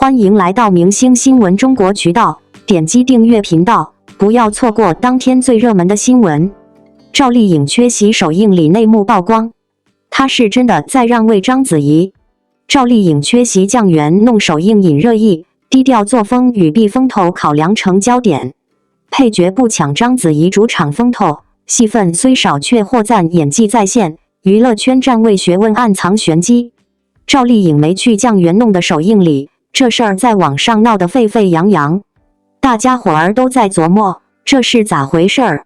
欢迎来到明星新闻中国渠道，点击订阅频道，不要错过当天最热门的新闻。赵丽颖缺席首映礼内幕曝光，她是真的在让位章子怡。赵丽颖缺席酱园弄首映引热议，低调作风与避风头考量成焦点。配角不抢章子怡主场风头，戏份虽少却获赞演技在线，娱乐圈站位学问暗藏玄机。赵丽颖没去酱园弄的首映礼，这事儿在网上闹得沸沸扬扬，大家伙儿都在琢磨这是咋回事儿。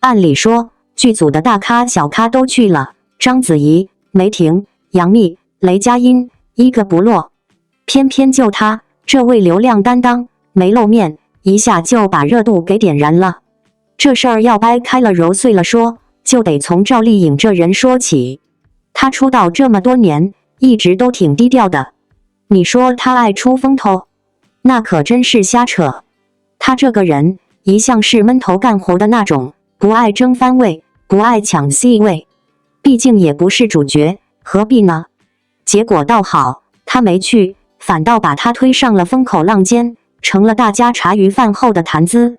按理说，剧组的大咖小咖都去了，章子怡、梅婷、杨幂、雷佳音一个不落，偏偏就她这位流量担当没露面，一下就把热度给点燃了。这事儿要掰开了揉碎了说，就得从赵丽颖这人说起。她出道这么多年，一直都挺低调的。你说她爱出风头，那可真是瞎扯。她这个人一向是闷头干活的那种，不爱争番位，不爱抢 C 位，毕竟也不是主角，何必呢？结果倒好，她没去，反倒把她推上了风口浪尖，成了大家茶余饭后的谈资。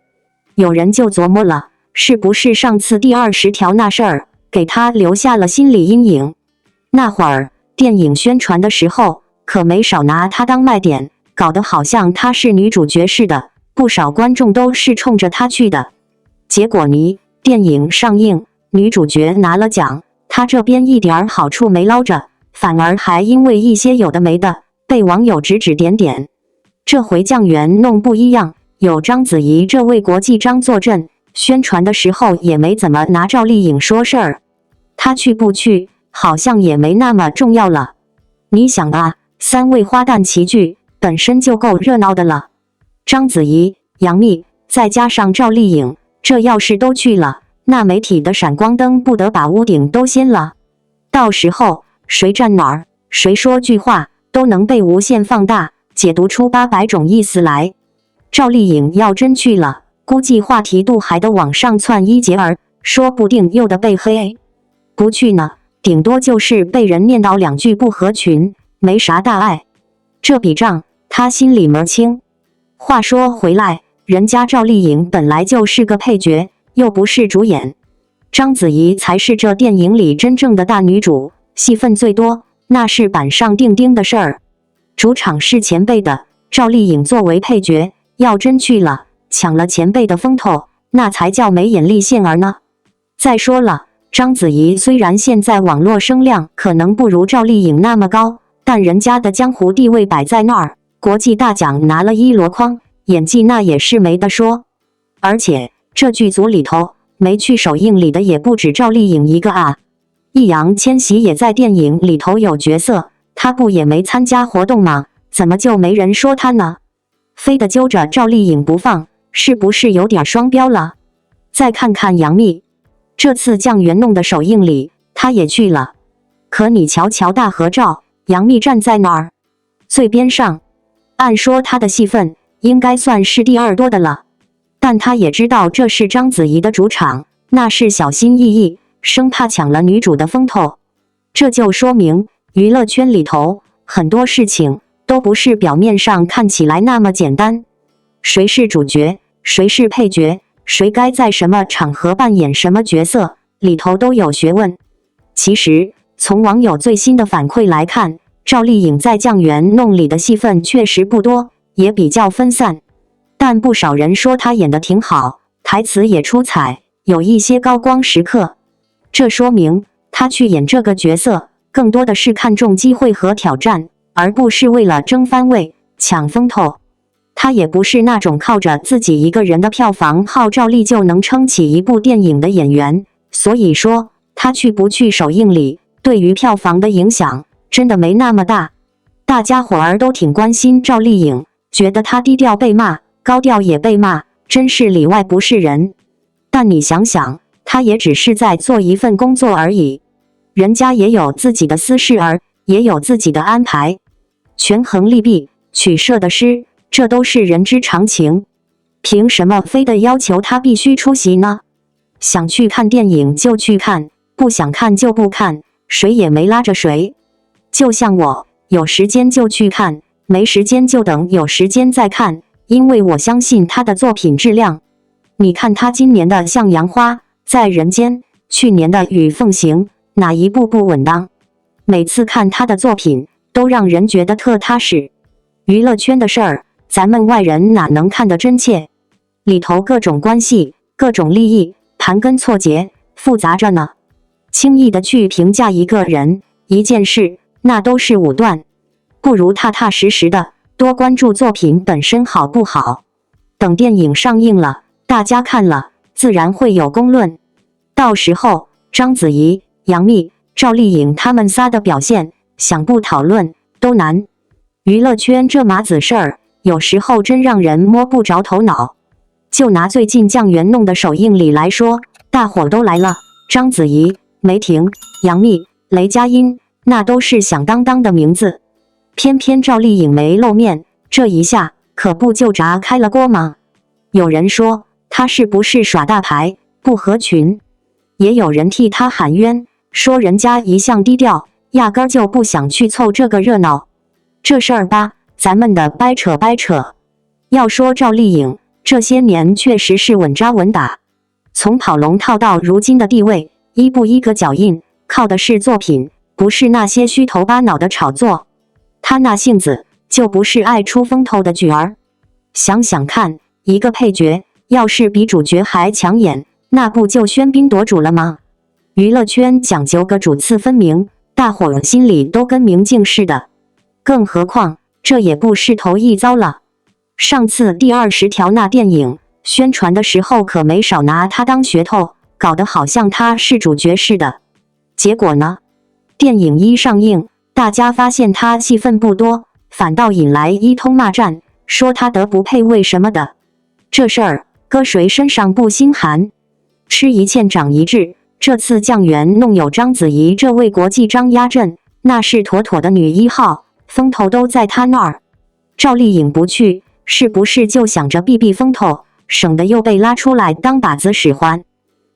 有人就琢磨了，是不是上次第20条那事儿给她留下了心理阴影？那会儿电影宣传的时候可没少拿她当卖点，搞得好像她是女主角似的，不少观众都是冲着她去的。结果电影上映，女主角拿了奖，她这边一点好处没捞着，反而还因为一些有的没的被网友指指点点。这回酱园弄不一样，有章子怡这位国际章坐镇，宣传的时候也没怎么拿赵丽颖说事儿。她去不去好像也没那么重要了。你想啊，3位花旦齐聚本身就够热闹的了，章子怡、杨幂再加上赵丽颖，这要是都去了，那媒体的闪光灯不得把屋顶都掀了。到时候谁站哪儿，谁说句话都能被无限放大，解读出800种意思来。赵丽颖要真去了，估计话题度还得往上窜一截儿，说不定又得被黑。不去呢，顶多就是被人念叨2句不合群，没啥大碍。这笔账他心里门清。话说回来，人家赵丽颖本来就是个配角，又不是主演，章子怡才是这电影里真正的大女主，戏份最多，那是板上钉钉的事儿。主场是前辈的，赵丽颖作为配角，要真去了，抢了前辈的风头，那才叫没眼力见儿呢。再说了，章子怡虽然现在网络声量可能不如赵丽颖那么高，但人家的江湖地位摆在那儿，国际大奖拿了1箩筐，演技那也是没得说。而且这剧组里头没去首映礼的也不止赵丽颖一个啊，易烊千玺也在电影里头有角色，他不也没参加活动吗？怎么就没人说他呢？非得揪着赵丽颖不放，是不是有点双标了？再看看杨幂，这次酱园弄的首映礼她也去了，可你瞧瞧大合照，杨幂站在哪儿？最边上。按说她的戏份应该算是第2多的了，但她也知道这是章子怡的主场，那是小心翼翼，生怕抢了女主的风头。这就说明娱乐圈里头很多事情都不是表面上看起来那么简单，谁是主角，谁是配角，谁该在什么场合扮演什么角色，里头都有学问。其实从网友最新的反馈来看，赵丽颖在酱园弄里的戏份确实不多，也比较分散，但不少人说她演得挺好，台词也出彩，有一些高光时刻。这说明她去演这个角色更多的是看重机会和挑战，而不是为了争番位抢风头。她也不是那种靠着自己一个人的票房号召力就能撑起一部电影的演员，所以说她去不去首映礼对于票房的影响真的没那么大。大家伙儿都挺关心赵丽颖，觉得她低调被骂，高调也被骂，真是里外不是人。但你想想，她也只是在做一份工作而已，人家也有自己的私事儿，也有自己的安排，权衡利弊，取舍的失，这都是人之常情。凭什么非得要求她必须出席呢？想去看电影就去看，不想看就不看，谁也没拉着谁。就像我有时间就去看，没时间就等有时间再看，因为我相信他的作品质量。你看他今年的《向阳花》在人间，去年的《与凤行》，哪一部不稳当？每次看他的作品，都让人觉得特踏实。娱乐圈的事儿，咱们外人哪能看得真切？里头各种关系、各种利益，盘根错节，复杂着呢。轻易的去评价一个人、一件事，那都是武断。不如踏踏实实的多关注作品本身好不好？等电影上映了，大家看了，自然会有公论。到时候，章子怡、杨幂、赵丽颖他们仨的表现，想不讨论都难。娱乐圈这码子事儿，有时候真让人摸不着头脑。就拿最近酱园弄的首映礼来说，大伙都来了，章子怡、梅婷、杨幂、雷佳音，那都是响当当的名字。偏偏赵丽颖没露面，这一下可不就炸开了锅吗？有人说她是不是耍大牌，不合群？也有人替她喊冤，说人家一向低调，压根儿就不想去凑这个热闹。这事儿吧，咱们的掰扯掰扯。要说赵丽颖这些年确实是稳扎稳打，从跑龙套到如今的地位，一步一个脚印，靠的是作品，不是那些虚头巴脑的炒作。他那性子就不是爱出风头的角儿。想想看，一个配角要是比主角还抢眼，那不就喧宾夺主了吗？娱乐圈讲究个主次分明，大伙儿心里都跟明镜似的。更何况这也不是头一遭了。上次第20条那电影宣传的时候，可没少拿他当噱头，搞得好像他是主角似的。结果呢？电影一上映，大家发现他戏份不多，反倒引来一通骂战，说他德不配位什么的。这事儿搁谁身上不心寒？吃一堑长一智，这次酱园弄有章子怡这位国际章压阵，那是妥妥的女1号，风头都在她那儿。赵丽颖不去，是不是就想着避避风头，省得又被拉出来当靶子使唤？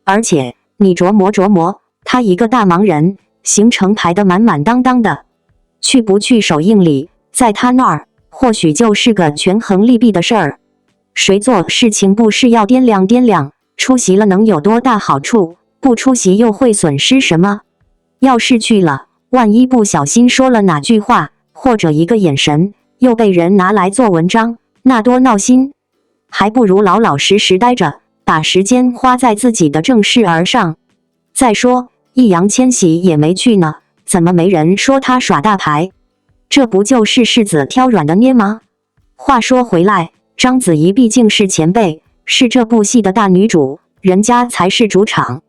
而且你琢磨琢磨，她一个大忙人，行程排得满满当当的，去不去首映礼，在她那儿或许就是个权衡利弊的事儿。谁做事情不是要掂量掂量，出席了能有多大好处，不出席又会损失什么？要是去了，万一不小心说了哪句话，或者一个眼神，又被人拿来做文章，那多闹心。还不如老老实实待着，把时间花在自己的正事儿上。再说易烊千玺也没去呢，怎么没人说他耍大牌？这不就是柿子挑软的捏吗？话说回来，章子怡毕竟是前辈，是这部戏的大女主，人家才是主场。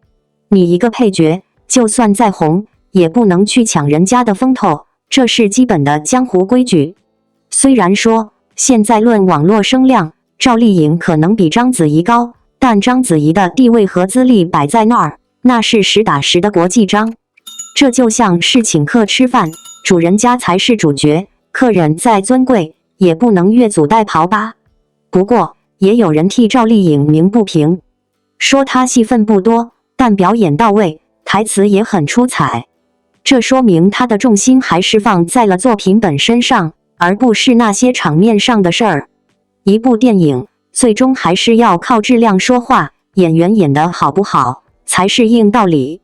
你一个配角，就算再红，也不能去抢人家的风头，这是基本的江湖规矩。虽然说现在论网络声量，赵丽颖可能比章子怡高，但章子怡的地位和资历摆在那儿，那是实打实的国际章。这就像是请客吃饭，主人家才是主角，客人再尊贵，也不能越俎代庖吧。不过也有人替赵丽颖鸣不平，说她戏份不多，但表演到位，台词也很出彩。这说明她的重心还是放在了作品本身上，而不是那些场面上的事儿。一部电影最终还是要靠质量说话，演员演得好不好才是硬道理。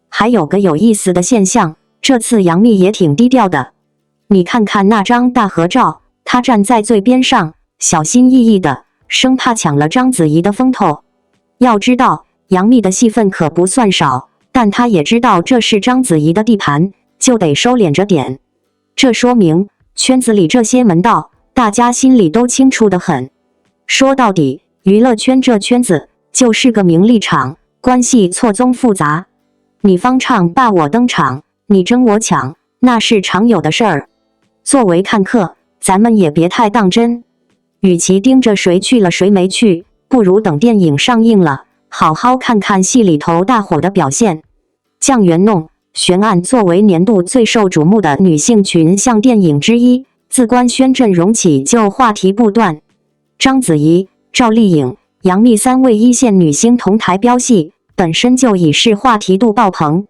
还有个有意思的现象，这次杨幂也挺低调的。你看看那张大合照，她站在最边上，小心翼翼的，生怕抢了章子怡的风头。要知道杨幂的戏份可不算少，但她也知道这是章子怡的地盘，就得收敛着点。这说明圈子里这些门道，大家心里都清楚得很。说到底，娱乐圈这圈子就是个名利场，关系错综复杂。你方唱罢我登场，你争我抢，那是常有的事儿。作为看客，咱们也别太当真。与其盯着谁去了谁没去，不如等电影上映了，好好看看戏里头大伙的表现。酱园弄悬案作为年度最受瞩目的女性群像电影之一，自官宣阵容起就话题不断。章子怡、赵丽颖、杨幂3位一线女星同台飙戏，本身就已是话题度爆棚。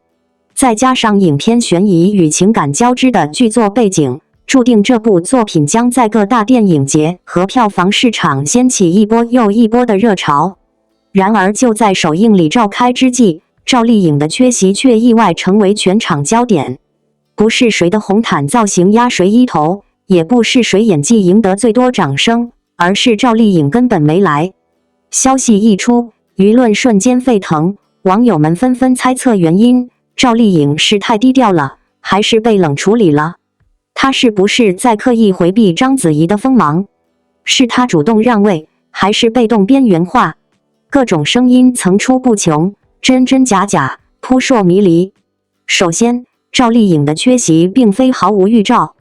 再加上影片悬疑与情感交织的剧作背景，注定这部作品将在各大电影节和票房市场掀起一波又一波的热潮。然而就在首映礼召开之际，赵丽颖的缺席却意外成为全场焦点。不是谁的红毯造型压谁一头，也不是谁演技赢得最多掌声，而是赵丽颖根本没来。消息一出，舆论瞬间沸腾，网友们纷纷猜测原因：赵丽颖是太低调了，还是被冷处理了？她是不是在刻意回避章子怡的锋芒？是她主动让位，还是被动边缘化？各种声音层出不穷，真真假假，扑朔迷离。首先，赵丽颖的缺席并非毫无预兆。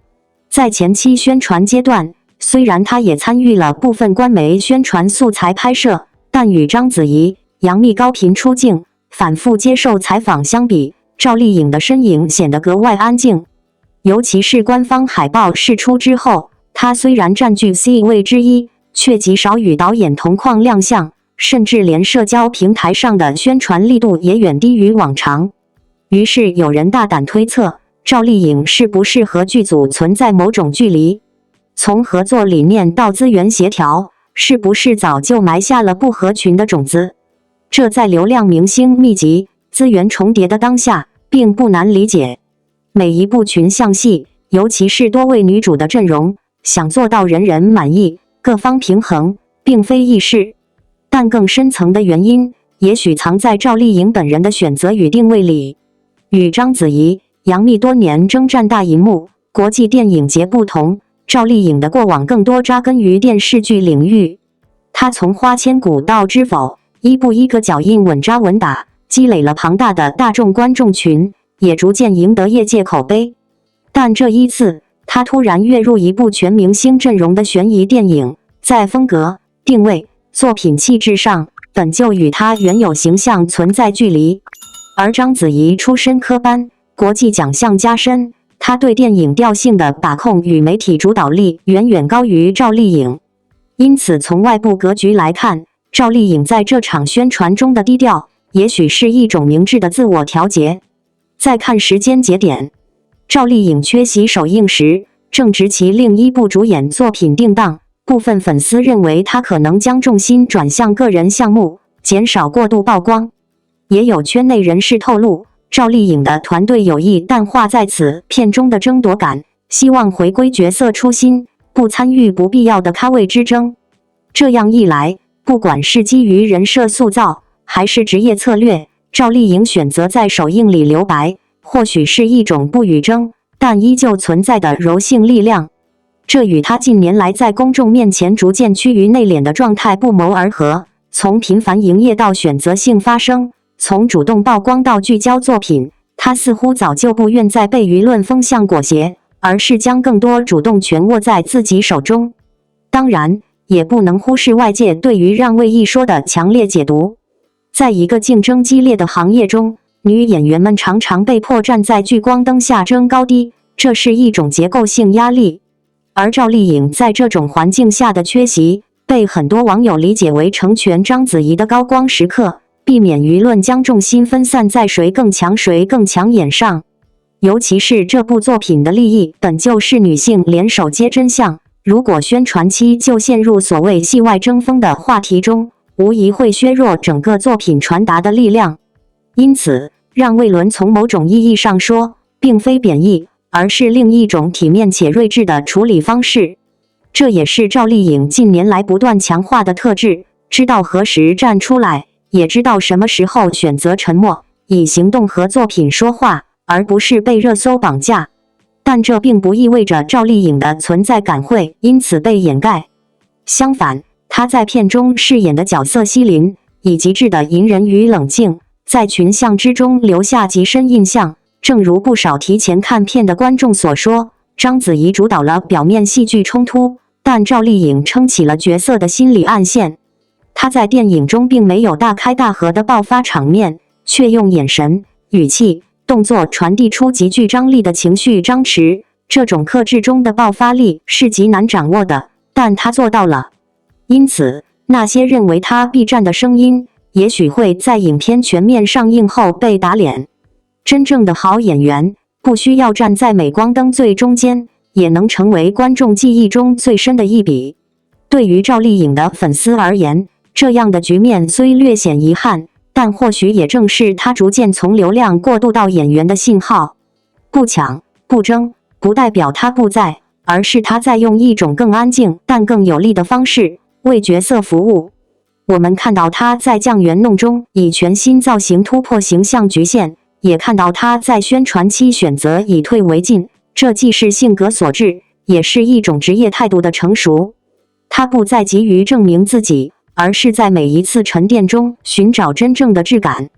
在前期宣传阶段，虽然她也参与了部分官媒宣传素材拍摄，但与章子怡、杨幂高频出镜、反复接受采访相比，赵丽颖的身影显得格外安静。尤其是官方海报释出之后，她虽然占据 C 位之一，却极少与导演同框亮相，甚至连社交平台上的宣传力度也远低于往常。于是有人大胆推测，赵丽颖是不是和剧组存在某种距离？从合作理念到资源协调，是不是早就埋下了不合群的种子？这在流量明星密集、资源重叠的当下，并不难理解。每一部群像戏，尤其是多位女主的阵容，想做到人人满意、各方平衡，并非易事。但更深层的原因，也许藏在赵丽颖本人的选择与定位里。与章子怡、杨幂多年征战大银幕、国际电影节不同，赵丽颖的过往更多扎根于电视剧领域。她从花千骨到知否，一步一个脚印稳扎稳打，积累了庞大的大众观众群，也逐渐赢得业界口碑。但这一次，她突然跃入一部全明星阵容的悬疑电影，在风格、定位、作品气质上，本就与她原有形象存在距离。而章子怡出身科班，国际奖项加身，她对电影调性的把控与媒体主导力远远高于赵丽颖。因此，从外部格局来看，赵丽颖在这场宣传中的低调，也许是一种明智的自我调节。再看时间节点，赵丽颖缺席首映时，正值其另一部主演作品定档，部分粉丝认为她可能将重心转向个人项目，减少过度曝光。也有圈内人士透露，赵丽颖的团队有意淡化在此片中的争夺感，希望回归角色初心，不参与不必要的咖位之争。这样一来，不管是基于人设塑造，还是职业策略，赵丽颖选择在首映里留白，或许是一种不语争，但依旧存在的柔性力量。这与她近年来在公众面前逐渐趋于内敛的状态不谋而合。从频繁营业到选择性发声，从主动曝光到聚焦作品，她似乎早就不愿再被舆论风向裹挟，而是将更多主动权握在自己手中。当然，也不能忽视外界对于让位一说的强烈解读。在一个竞争激烈的行业中，女演员们常常被迫站在聚光灯下争高低，这是一种结构性压力。而赵丽颖在这种环境下的缺席，被很多网友理解为成全章子怡的高光时刻，避免舆论将重心分散在谁更强谁更抢眼上。尤其是这部作品的立意本就是女性联手揭真相，如果宣传期就陷入所谓戏外争锋的话题中，无疑会削弱整个作品传达的力量。因此，让位论从某种意义上说，并非贬义，而是另一种体面且睿智的处理方式。这也是赵丽颖近年来不断强化的特质，知道何时站出来，也知道什么时候选择沉默，以行动和作品说话，而不是被热搜绑架。但这并不意味着赵丽颖的存在感会因此被掩盖。相反，她在片中饰演的角色西林，以极致的隐忍与冷静，在群像之中留下极深印象。正如不少提前看片的观众所说，章子怡主导了表面戏剧冲突，但赵丽颖撑起了角色的心理暗线。她在电影中并没有大开大合的爆发场面，却用眼神、语气、动作传递出极具张力的情绪张弛。这种克制中的爆发力是极难掌握的，但她做到了。因此，那些认为她避战的声音，也许会在影片全面上映后被打脸。真正的好演员，不需要站在镁光灯最中间，也能成为观众记忆中最深的一笔。对于赵丽颖的粉丝而言，这样的局面虽略显遗憾，但或许也正是她逐渐从流量过渡到演员的信号。不抢、不争，不代表她不在，而是她在用一种更安静但更有力的方式为角色服务。我们看到她在酱园弄中以全新造型突破形象局限，也看到她在宣传期选择以退为进，这既是性格所致，也是一种职业态度的成熟。她不再急于证明自己，而是在每一次沉淀中寻找真正的质感。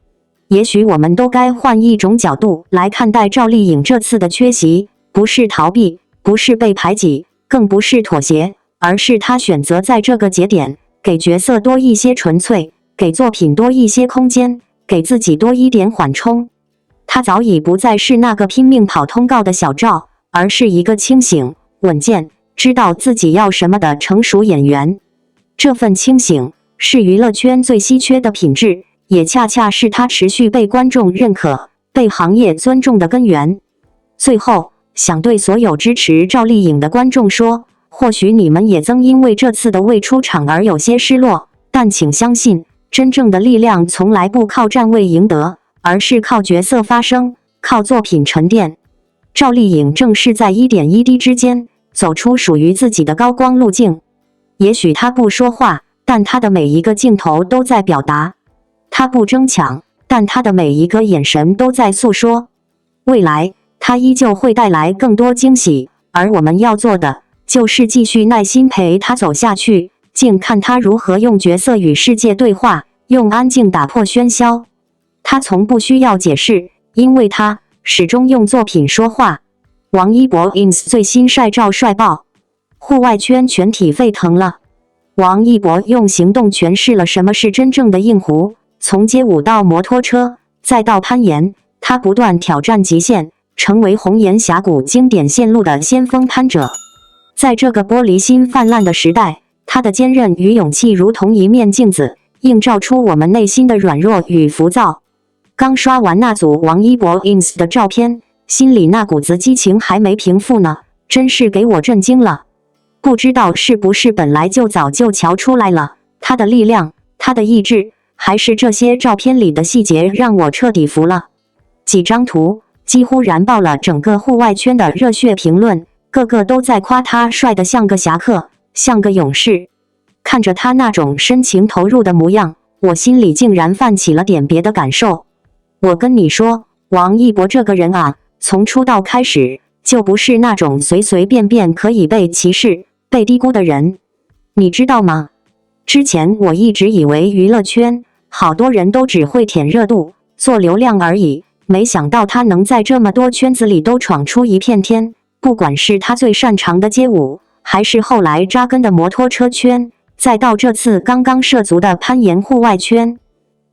也许我们都该换一种角度来看待赵丽颖这次的缺席，不是逃避，不是被排挤，更不是妥协，而是她选择在这个节点给角色多一些纯粹，给作品多一些空间，给自己多一点缓冲。她早已不再是那个拼命跑通告的小赵，而是一个清醒、稳健，知道自己要什么的成熟演员。这份清醒是娱乐圈最稀缺的品质，也恰恰是她持续被观众认可、被行业尊重的根源。最后，想对所有支持赵丽颖的观众说，或许你们也曾因为这次的未出场而有些失落，但请相信，真正的力量从来不靠站位赢得，而是靠角色发声，靠作品沉淀。赵丽颖正是在一点一滴之间走出属于自己的高光路径。也许她不说话，但她的每一个镜头都在表达；她不争抢，但她的每一个眼神都在诉说。未来，她依旧会带来更多惊喜，而我们要做的就是继续耐心陪她走下去，静看她如何用角色与世界对话，用安静打破喧嚣。她从不需要解释，因为她始终用作品说话。王一博 ins 最新晒照帅爆，户外圈全体沸腾了。王一博用行动诠释了什么是真正的硬湖，从街舞到摩托车，再到攀岩，他不断挑战极限，成为红岩峡谷经典线路的先锋攀者。在这个玻璃心泛滥的时代，他的坚韧与勇气如同一面镜子，映照出我们内心的软弱与浮躁。刚刷完那组王一博 ins 的照片，心里那股子激情还没平复呢，真是给我震惊了。不知道是不是本来就早就瞧出来了，他的力量，他的意志，还是这些照片里的细节让我彻底服了。几张图几乎燃爆了整个户外圈的热血评论，个个都在夸他帅得像个侠客，像个勇士。看着他那种深情投入的模样，我心里竟然泛起了点别的感受。我跟你说，王一博这个人啊，从出道开始就不是那种随随便便可以被歧视、被低估的人，你知道吗？之前我一直以为娱乐圈好多人都只会舔热度、做流量而已，没想到他能在这么多圈子里都闯出一片天。不管是他最擅长的街舞，还是后来扎根的摩托车圈，再到这次刚刚涉足的攀岩户外圈，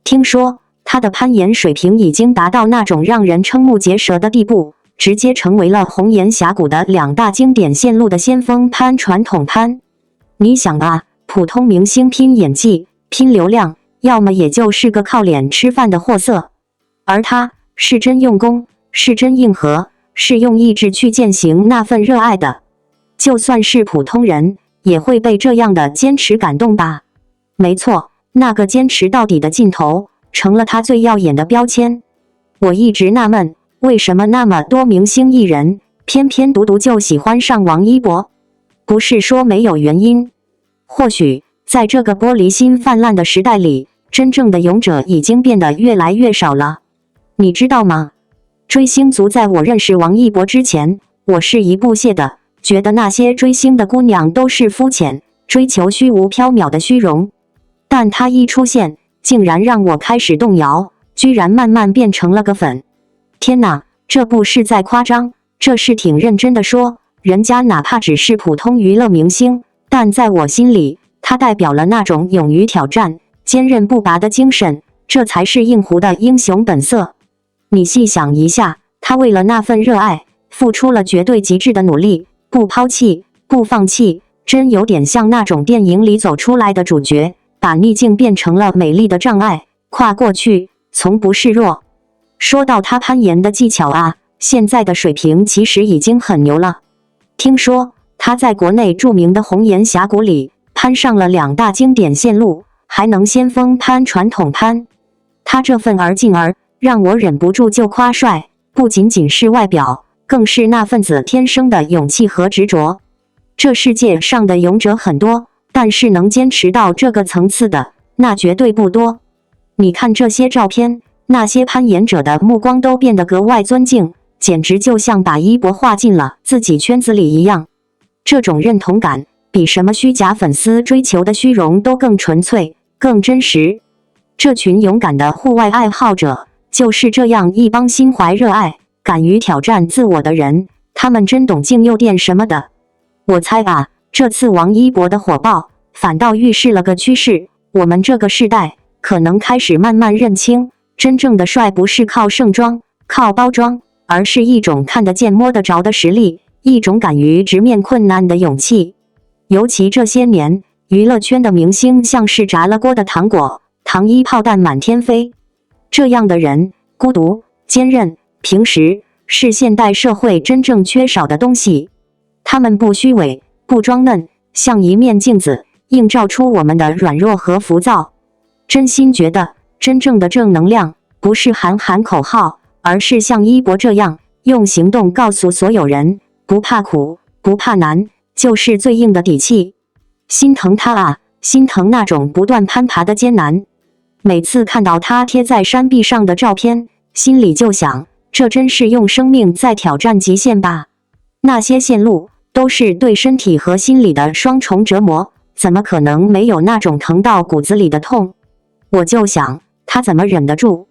听说他的攀岩水平已经达到那种让人瞠目结舌的地步，直接成为了红岩峡谷的两大经典线路的先锋攀、传统攀。你想啊，普通明星拼演技、拼流量，要么也就是个靠脸吃饭的货色，而他是真用功，是真硬核，是用意志去践行那份热爱的。就算是普通人，也会被这样的坚持感动吧？没错，那个坚持到底的劲头，成了他最耀眼的标签。我一直纳闷，为什么那么多明星艺人，偏偏独独就喜欢上王一博？不是说没有原因。或许，在这个玻璃心泛滥的时代里，真正的勇者已经变得越来越少了。你知道吗？追星族在我认识王一博之前，我是一不屑的，觉得那些追星的姑娘都是肤浅，追求虚无缥缈的虚荣。但他一出现，竟然让我开始动摇，居然慢慢变成了个粉。天哪，这不是在夸张，这是挺认真的说，人家哪怕只是普通娱乐明星，但在我心里，他代表了那种勇于挑战、坚韧不拔的精神，这才是硬湖的英雄本色。你细想一下，他为了那份热爱，付出了绝对极致的努力，不抛弃，不放弃，真有点像那种电影里走出来的主角，把逆境变成了美丽的障碍，跨过去，从不示弱。说到他攀岩的技巧啊，现在的水平其实已经很牛了。听说他在国内著名的红岩峡谷里攀上了2大经典线路，还能先锋攀、传统攀。他这份儿劲儿，让我忍不住就夸帅，不仅仅是外表，更是那份子天生的勇气和执着。这世界上的勇者很多，但是能坚持到这个层次的，那绝对不多。你看这些照片，那些攀岩者的目光都变得格外尊敬，简直就像把一博划进了自己圈子里一样。这种认同感，比什么虚假粉丝追求的虚荣都更纯粹、更真实。这群勇敢的户外爱好者，就是这样一帮心怀热爱、敢于挑战自我的人。他们真懂静诱电什么的。我猜啊，这次王一博的火爆，反倒预示了个趋势：我们这个世代可能开始慢慢认清，真正的帅不是靠盛装、靠包装，而是一种看得见、摸得着的实力，一种敢于直面困难的勇气。尤其这些年，娱乐圈的明星像是炸了锅的糖果，糖衣炮弹满天飞。这样的人，孤独、坚韧、平实，是现代社会真正缺少的东西。他们不虚伪，不装嫩，像一面镜子，映照出我们的软弱和浮躁。真心觉得，真正的正能量，不是喊喊口号，而是像一博这样，用行动告诉所有人，不怕苦，不怕难，就是最硬的底气。心疼他啊，心疼那种不断攀爬的艰难。每次看到他贴在山壁上的照片，心里就想，这真是用生命在挑战极限吧。那些线路都是对身体和心理的双重折磨，怎么可能没有那种疼到骨子里的痛？我就想，他怎么忍得住？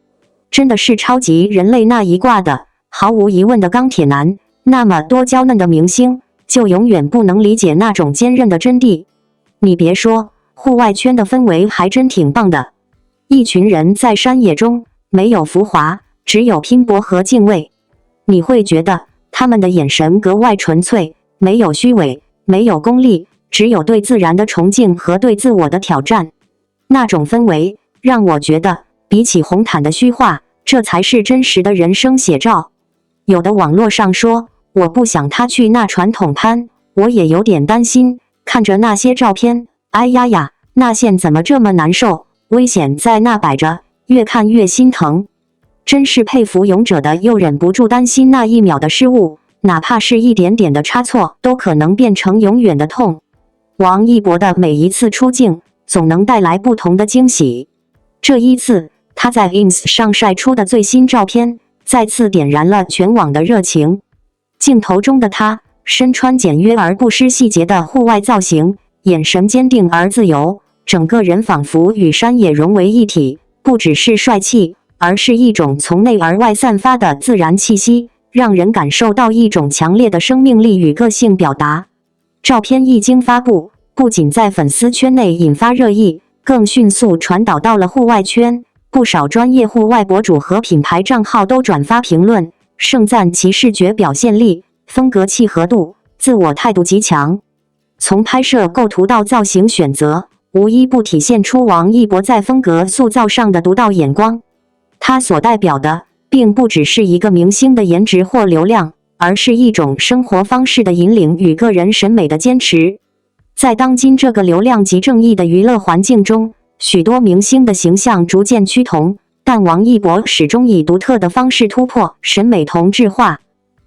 真的是超级人类那一挂的，毫无疑问的钢铁男。那么多娇嫩的明星，就永远不能理解那种坚韧的真谛。你别说，户外圈的氛围还真挺棒的。一群人在山野中，没有浮华，只有拼搏和敬畏。你会觉得他们的眼神格外纯粹，没有虚伪，没有功利，只有对自然的崇敬和对自我的挑战。那种氛围让我觉得，比起红毯的虚化，这才是真实的人生写照。有的网络上说，我不想他去那传统攀，我也有点担心。看着那些照片，哎呀呀，那线怎么这么难受？危险在那摆着，越看越心疼。真是佩服勇者的，又忍不住担心那一秒的失误，哪怕是一点点的差错，都可能变成永远的痛。王一博的每一次出镜，总能带来不同的惊喜。这一次，他在 ins 上晒出的最新照片，再次点燃了全网的热情。镜头中的他，身穿简约而不失细节的户外造型，眼神坚定而自由，整个人仿佛与山野融为一体，不只是帅气，而是一种从内而外散发的自然气息，让人感受到一种强烈的生命力与个性表达。照片一经发布，不仅在粉丝圈内引发热议，更迅速传导到了户外圈，不少专业户外博主和品牌账号都转发评论，盛赞其视觉表现力、风格契合度、自我态度极强。从拍摄构图到造型选择，无一不体现出王一博在风格塑造上的独到眼光。他所代表的，并不只是一个明星的颜值或流量，而是一种生活方式的引领与个人审美的坚持。在当今这个流量及正义的娱乐环境中，许多明星的形象逐渐趋同，但王一博始终以独特的方式突破审美同质化。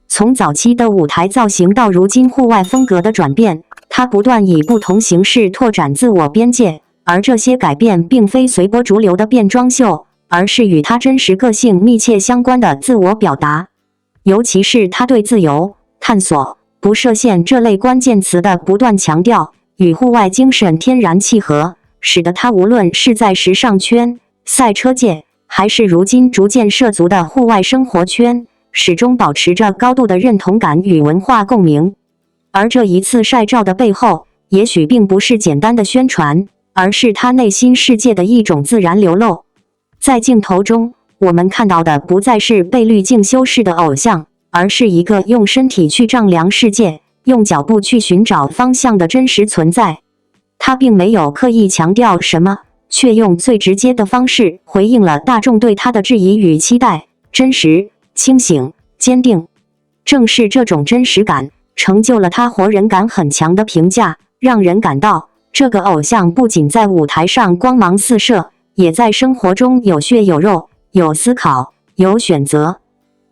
从早期的舞台造型到如今户外风格的转变，他不断以不同形式拓展自我边界，而这些改变并非随波逐流的变装秀，而是与他真实个性密切相关的自我表达。尤其是他对自由、探索、不设限这类关键词的不断强调，与户外精神天然契合，使得他无论是在时尚圈、赛车界，还是如今逐渐涉足的户外生活圈，始终保持着高度的认同感与文化共鸣。而这一次晒照的背后，也许并不是简单的宣传，而是他内心世界的一种自然流露。在镜头中，我们看到的不再是被滤镜修饰的偶像，而是一个用身体去丈量世界，用脚步去寻找方向的真实存在。他并没有刻意强调什么，却用最直接的方式回应了大众对他的质疑与期待：真实、清醒、坚定。正是这种真实感，成就了他活人感很强的评价，让人感到这个偶像不仅在舞台上光芒四射，也在生活中有血有肉，有思考，有选择。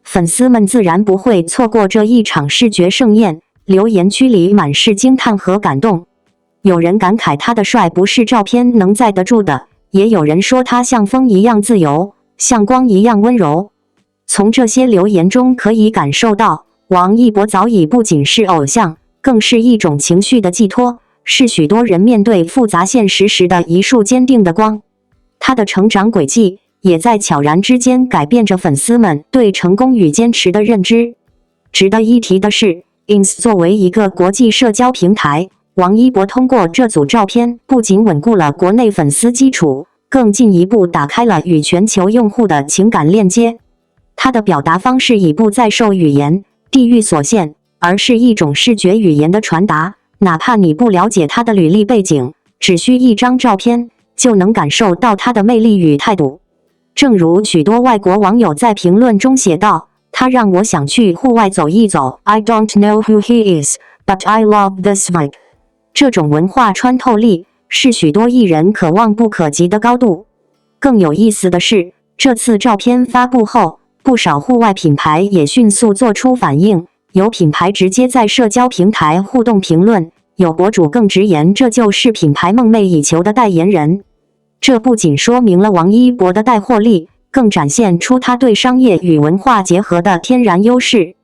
粉丝们自然不会错过这一场视觉盛宴，留言区里满是惊叹和感动。有人感慨他的帅不是照片能载得住的，也有人说他像风一样自由，像光一样温柔。从这些留言中可以感受到，王一博早已不仅是偶像，更是一种情绪的寄托，是许多人面对复杂现实时的一束坚定的光。他的成长轨迹也在悄然之间改变着粉丝们对成功与坚持的认知。值得一提的是， Ins 作为一个国际社交平台，王一博通过这组照片不仅稳固了国内粉丝基础，更进一步打开了与全球用户的情感链接。他的表达方式已不再受语言、地域所限，而是一种视觉语言的传达。哪怕你不了解他的履历背景，只需一张照片，就能感受到他的魅力与态度。正如许多外国网友在评论中写道，他让我想去户外走一走。I don't know who he is, but I love this vibe。这种文化穿透力是许多艺人可望不可及的高度。更有意思的是，这次照片发布后，不少户外品牌也迅速做出反应，有品牌直接在社交平台互动评论，有博主更直言这就是品牌梦寐以求的代言人。这不仅说明了王一博的带货力，更展现出他对商业与文化结合的天然优势。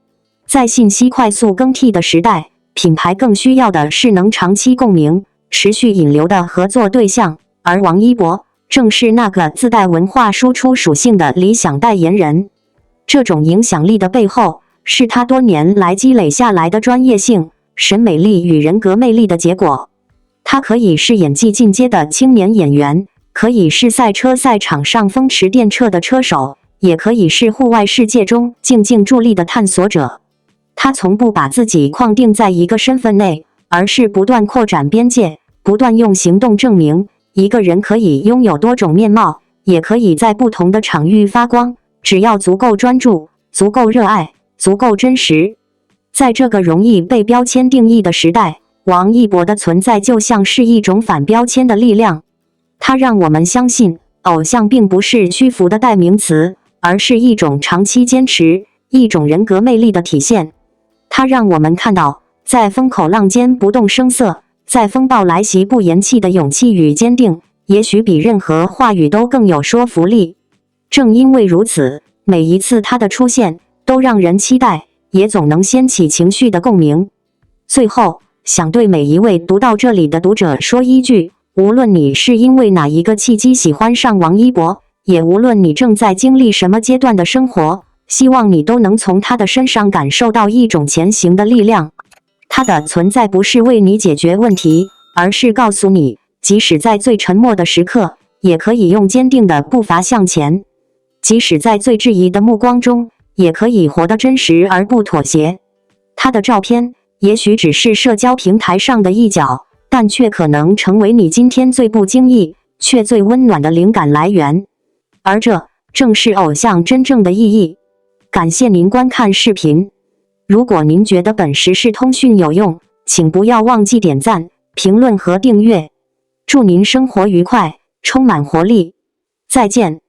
在信息快速更替的时代，品牌更需要的是能长期共鸣、持续引流的合作对象，而王一博正是那个自带文化输出属性的理想代言人。这种影响力的背后，是他多年来积累下来的专业性、审美力与人格魅力的结果。他可以是演技进阶的青年演员，可以是赛车赛场上风驰电掣的车手，也可以是户外世界中静静伫立的探索者。他从不把自己框定在一个身份内，而是不断扩展边界，不断用行动证明，一个人可以拥有多种面貌，也可以在不同的场域发光，只要足够专注、足够热爱、足够真实。在这个容易被标签定义的时代，王一博的存在就像是一种反标签的力量。他让我们相信，偶像并不是虚浮的代名词，而是一种长期坚持、一种人格魅力的体现。他让我们看到，在风口浪尖不动声色，在风暴来袭不言弃的勇气与坚定，也许比任何话语都更有说服力。正因为如此，每一次他的出现都让人期待，也总能掀起情绪的共鸣。最后，想对每一位读到这里的读者说一句，无论你是因为哪一个契机喜欢上王一博，也无论你正在经历什么阶段的生活，希望你都能从他的身上感受到一种前行的力量。他的存在不是为你解决问题，而是告诉你，即使在最沉默的时刻，也可以用坚定的步伐向前。即使在最质疑的目光中，也可以活得真实而不妥协。他的照片也许只是社交平台上的一角，但却可能成为你今天最不经意却最温暖的灵感来源。而这正是偶像真正的意义。感谢您观看视频。如果您觉得本时事通讯有用，请不要忘记点赞、评论和订阅。祝您生活愉快，充满活力。再见。